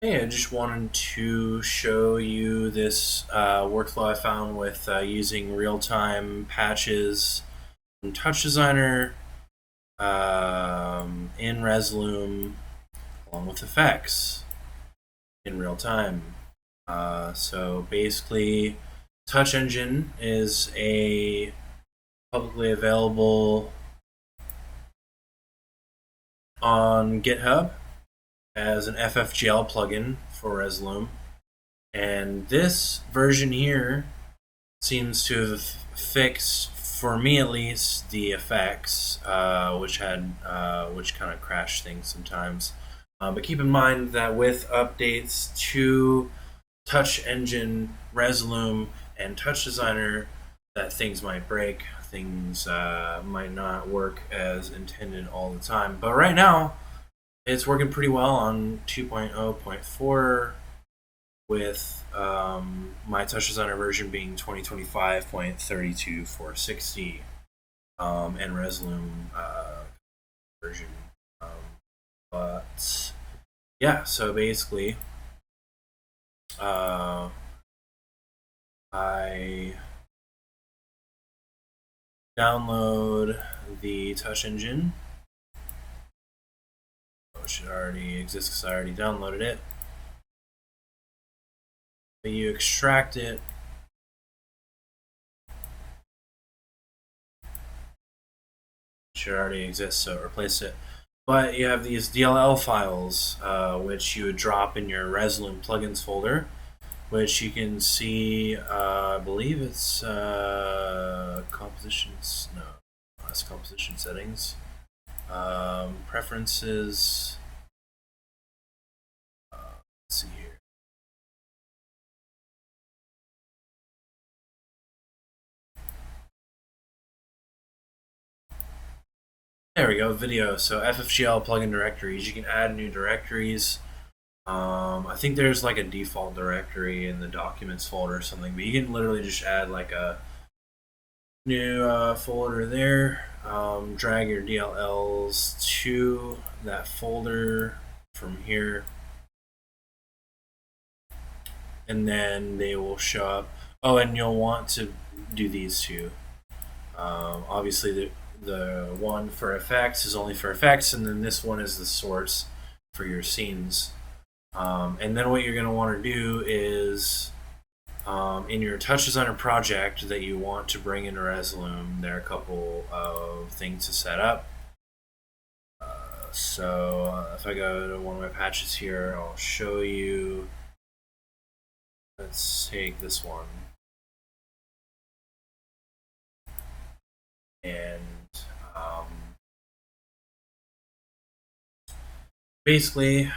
Hey, I just wanted to show you this workflow I found with using real-time patches in TouchDesigner, in Resolume, along with effects in real time. So basically, TouchEngine is a publicly available on GitHub as an FFGL plugin for Resolume. And this version here seems to have fixed, for me at least, the effects, which kind of crash things sometimes. But keep in mind that with updates to TouchEngine, Resolume, and TouchDesigner, that things might break, things might not work as intended all the time. But right now, it's working pretty well on 2.0.4 with my TouchDesigner version being 2025.32460 and Resolume version. Um, but yeah, so basically, I download the TouchEngine. It should already exist because I already downloaded it. But you extract it. Should already exist, so replace it. But you have these DLL files, which you would drop in your Resolume plugins folder, which you can see, I believe it's compositions, no, that's composition settings, preferences, let's see here. There we go, video. So FFGL plugin directories, you can add new directories. I think there's like a default directory in the documents folder or something, but you can literally just add like a new folder there. Drag your DLLs to that folder from here, and then they will show up. Oh, and you'll want to do these two. Obviously, the one for effects is only for effects, and then this one is the source for your scenes. And then what you're going to want to do is in your TouchDesigner project that you want to bring into Resolume, there are a couple of things to set up. So if I go to one of my patches here, I'll show you. Let's take this one. And basically,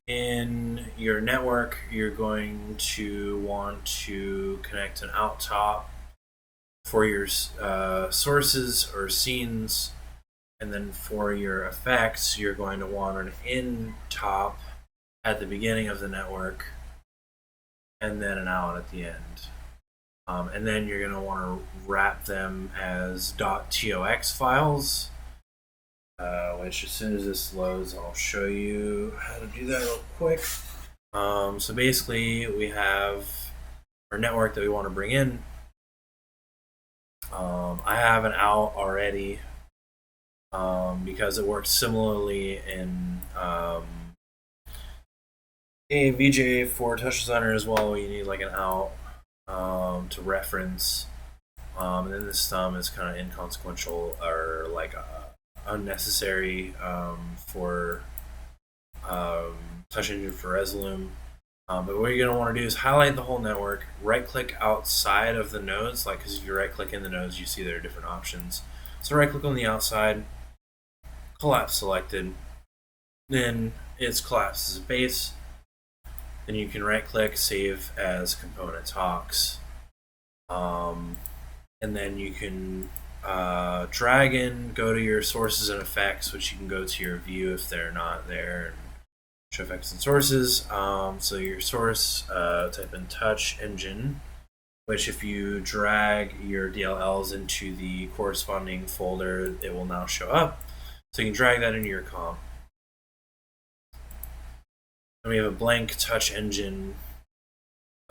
in your network, you're going to want to connect an out top for your sources or scenes, and then for your effects, you're going to want an in top at the beginning of the network, and then an out at the end. And then you're going to want to wrap them as .tox files, which as soon as this loads, I'll show you how to do that real quick. So basically, we have our network that we want to bring in. I have an out already because it works similarly in a VJ for TouchDesigner as well. You need like an out to reference, and then this thumb is kind of inconsequential or like unnecessary for TouchEngine for Resolume. But what you're going to want to do is highlight the whole network, right click outside of the nodes, like because if you right click in the nodes, you see there are different options. So right click on the outside, collapse selected, then it's collapsed as a base. Then you can right click, save as component talks. And then you can drag in, go to your sources and effects, which you can go to your view if they're not there, and show effects and sources. So your source, type in TouchEngine, which if you drag your DLLs into the corresponding folder, it will now show up. So you can drag that into your comp. And we have a blank TouchEngine.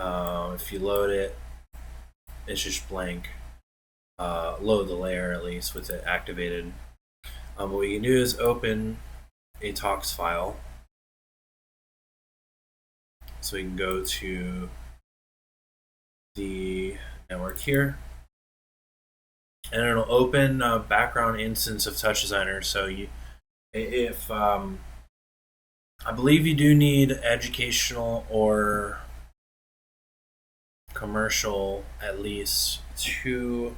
If you load it, it's just blank. Load the layer at least with it activated. What you can do is open a tox file. So you can go to the network here, and it'll open a background instance of TouchDesigner. So if I believe you do need educational or commercial at least to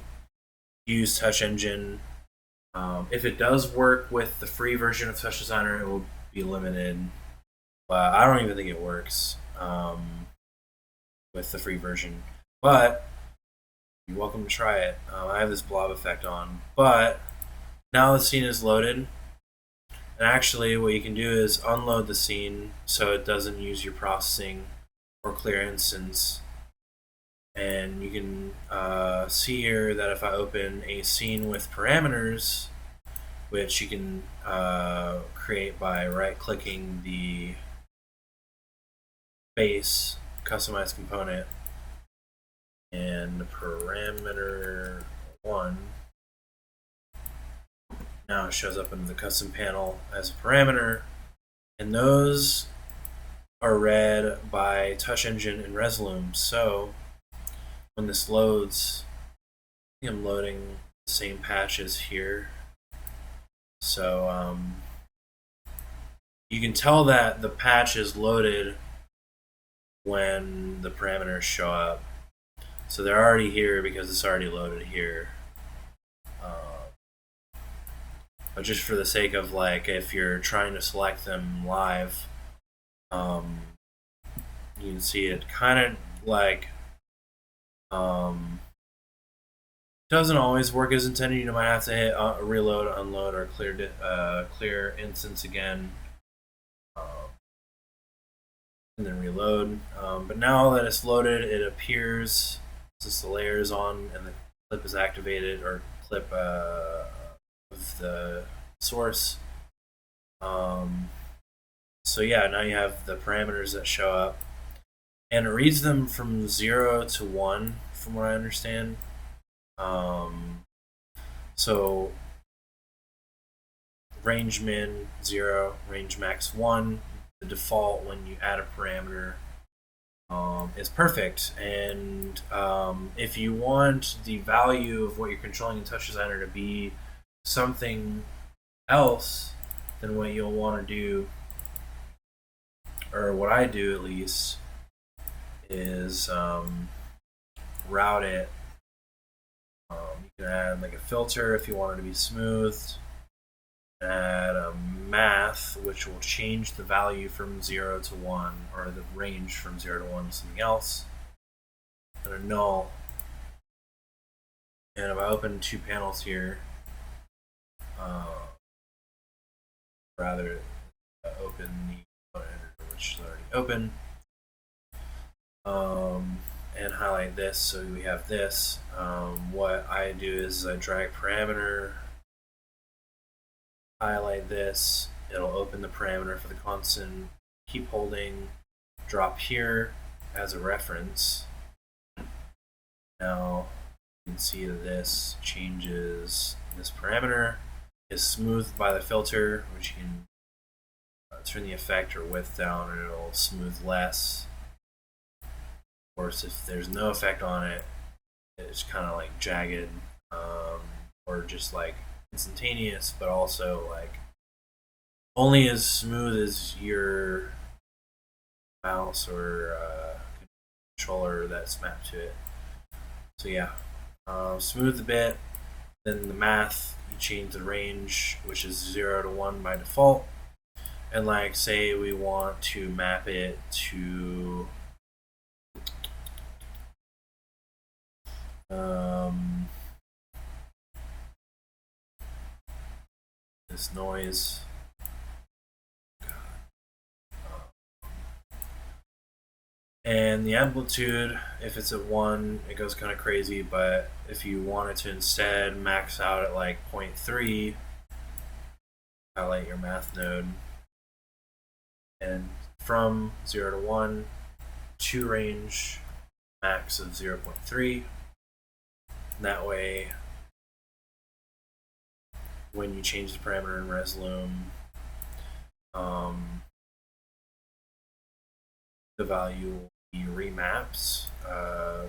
use TouchEngine. If it does work with the free version of TouchDesigner, it will be limited. But I don't even think it works with the free version. But you're welcome to try it. I have this blob effect on. But now the scene is loaded. And actually, what you can do is unload the scene so it doesn't use your processing or clear instance. And you can see here that if I open a scene with parameters, which you can create by right-clicking the base customize component and parameter 1. Now it shows up in the custom panel as a parameter, and those are read by TouchEngine and Resolume. So when this loads, I think I'm loading the same patches here. So you can tell that the patch is loaded when the parameters show up. So they're already here because it's already loaded here. But just for the sake of like, if you're trying to select them live, you can see it kind of like doesn't always work as intended. You might have to hit reload, unload, or clear instance again, and then reload. But now that it's loaded, it appears since the layer is on and the clip is activated, or clip of the source. So yeah, now you have the parameters that show up, and it reads them from 0 to 1, from what I understand. So range min 0, range max 1. The default when you add a parameter is perfect. And if you want the value of what you're controlling in TouchDesigner to be something else, then what you'll want to do, or what I do at least, is route it. You can add like a filter if you want it to be smoothed. Add a math, which will change the value from 0 to 1, or the range from 0 to 1 to something else. And a null. And if I open 2 panels here, rather open the editor, which is already open, and highlight this so we have this. What I do is I drag parameter, highlight this, it'll open the parameter for the constant, keep holding, drop here as a reference. Now you can see that this changes, this parameter is smoothed by the filter, which you can turn the effect or width down and it'll smooth less. Of course, if there's no effect on it, it's kind of like jagged, or just like instantaneous, but also like only as smooth as your mouse or controller that's mapped to it. So yeah, smooth a bit. Then the math, you change the range, which is 0 to 1 by default. And like, say we want to map it to this noise. And the amplitude, if it's at 1, it goes kind of crazy, but if you wanted to instead max out at like 0.3, highlight your math node and from 0 to 1 to range max of 0.3. That way, when you change the parameter in Resolume, the value will be remapped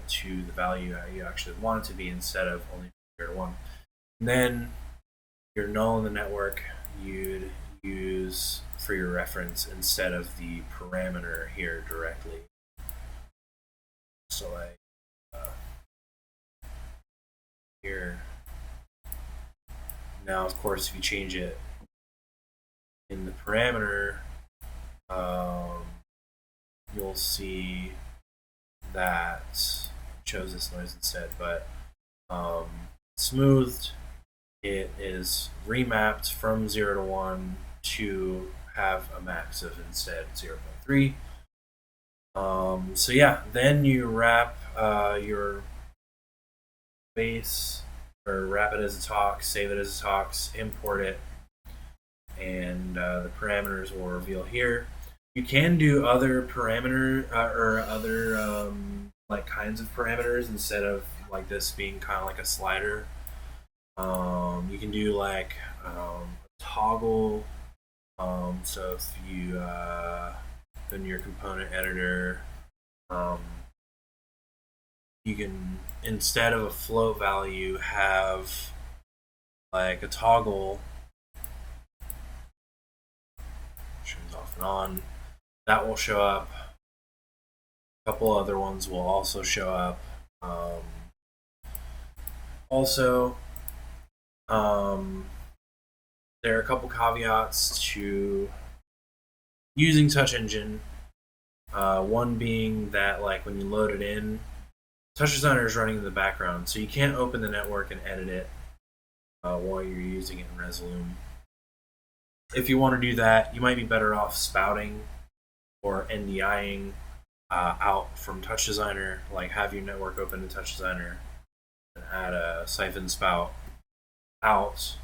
to the value you actually want it to be instead of only 0 to 1. And then your null in the network you'd use for your reference instead of the parameter here directly. So like here. Now, of course, if you change it in the parameter, you'll see that it shows this noise instead, but smoothed, it is remapped from 0 to 1 to have a max of instead 0.3. So yeah, then you wrap your base, or wrap it as a tox, save it as a tox, import it, and the parameters will reveal here. You can do other parameter or other like kinds of parameters instead of like this being kind of like a slider. You can do like a toggle. So if you in your component editor, you can, instead of a float value, have like a toggle, turns off and on. That will show up. A couple other ones will also show up. Also, there are a couple caveats to using TouchEngine. One being that, like, when you load it in, TouchDesigner is running in the background, so you can't open the network and edit it while you're using it in Resolume. If you want to do that, you might be better off spouting or NDIing out from TouchDesigner. Like, have your network open in TouchDesigner and add a siphon spout out,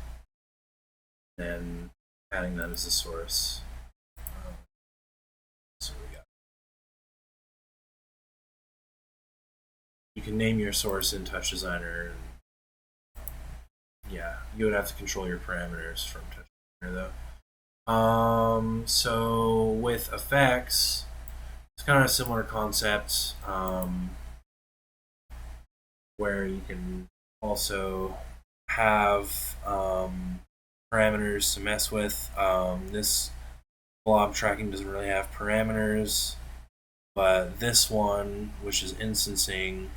and adding that as a source. So we got. You can name your source in TouchDesigner. Yeah, you would have to control your parameters from TouchDesigner though. So with effects, it's kind of a similar concept, where you can also have parameters to mess with. This blob tracking doesn't really have parameters, but this one, which is instancing,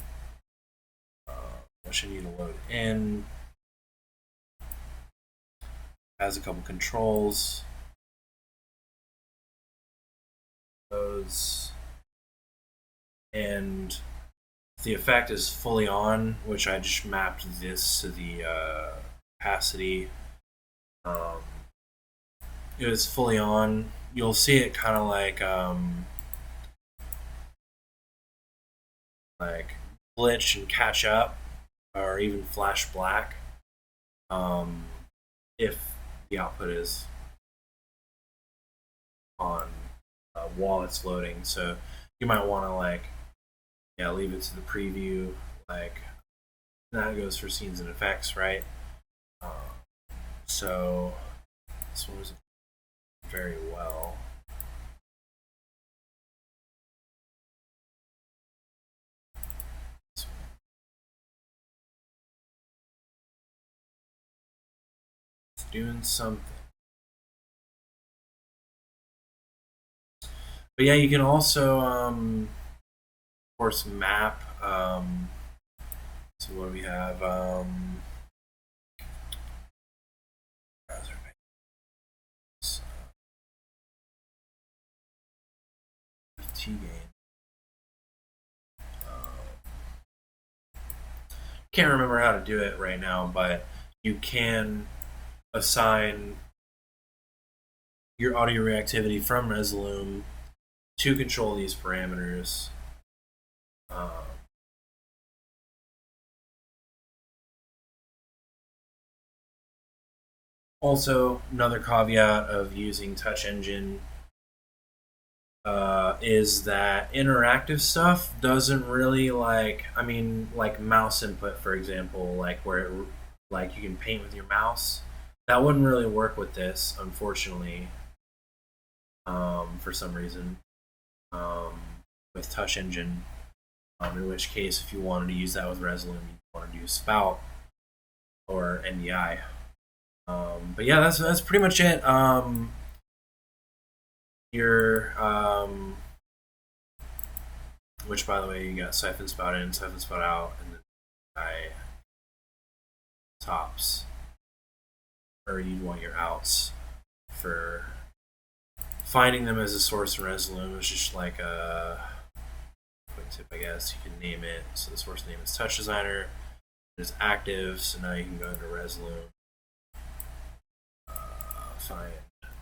which I need to load in, has a couple controls. Those, and the effect is fully on, which I just mapped this to the opacity. It was fully on. You'll see it kind of like glitch and catch up, or even flash black, if the output is on while it's loading. So you might want to leave it to the preview. Like, that goes for scenes and effects, right? So this one was very well. It's doing something. But yeah, you can also, of course, map. So what do we have? T-game. Can't remember how to do it right now, but you can assign your audio reactivity from Resolume to control these parameters. Also, another caveat of using TouchEngine is that interactive stuff doesn't really like mouse input, for example, like like you can paint with your mouse. That wouldn't really work with this, unfortunately, for some reason, um, with TouchEngine. In which case, if you wanted to use that with Resolume, you want to do Spout or NDI. But yeah, that's pretty much it. Your which by the way, you got siphon spout in, siphon spout out, and then I tops, or you'd want your outs for finding them as a source in Resolume. Is just like a quick tip, I guess you can name it. So the source name is TouchDesigner. It's active, so now you can go into Resolume, find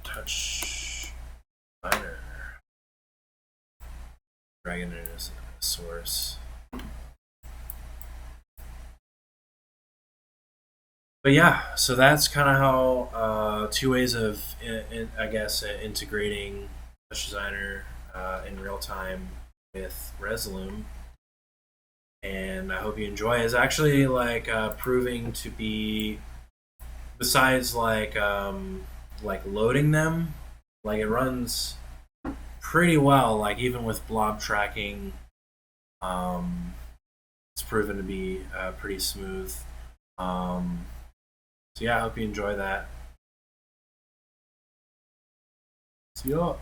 TouchDesigner, drag it in as a source. But yeah, so that's kind of how two ways of, I guess, integrating TouchDesigner in real time with Resolume. And I hope you enjoy. It's actually like proving to be, besides like loading them, like it runs pretty well. Like even with blob tracking, it's proven to be pretty smooth. So yeah, I hope you enjoy that. See you all.